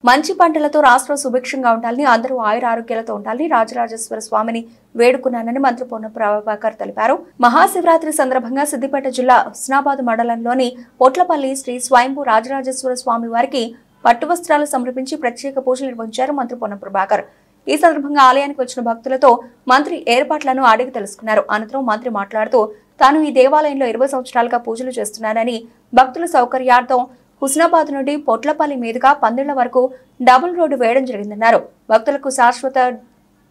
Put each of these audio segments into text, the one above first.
మంచి పంటలతో రాష్ట్రం సుభిక్షంగా ఉండాలని, అందరూ ఆయురారోగ్యాలతో ఉండాలని రాజరాజేశ్వర స్వామిని వేడుకున్నానని మంత్రి పొన్నం ప్రభాకర్ తెలిపారు. మహాశివరాత్రి సందర్భంగా సిద్దిపేట జిల్లా హుస్నాబాద్ మండలంలోని పొట్లపల్లి శ్రీ స్వయంభూ రాజరాజేశ్వర స్వామి వారికి పట్టు వస్త్రాలు సమర్పించి ప్రత్యేక పూజలు నిర్వహించారు మంత్రి పొన్నం ప్రభాకర్. ఈ సందర్భంగా ఆలయానికి వచ్చిన భక్తులతో మంత్రి ఏర్పాట్లను అడిగి తెలుసుకున్నారు. అనంతరం మంత్రి మాట్లాడుతూ తాను ఈ దేవాలయంలో 20 సంవత్సరాలుగా పూజలు చేస్తున్నానని, భక్తుల సౌకర్యార్థం హుస్నాబాద్ నుండి పొట్లపల్లి మీదుగా పందిళ్ల వరకు డబుల్ రోడ్డు వేయడం జరిగిందన్నారు. భక్తులకు శాశ్వత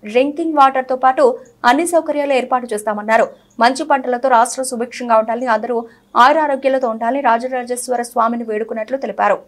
డ్రింకింగ్ వాటర్ తో పాటు అన్ని సౌకర్యాలు ఏర్పాటు చేస్తామన్నారు. మంచి పంటలతో రాష్ట్రం సుభిక్షంగా ఉండాలని, అందరూ ఆయురారోగ్యాలతో ఉండాలని రాజరాజేశ్వర స్వామిని వేడుకున్నట్లు తెలిపారు.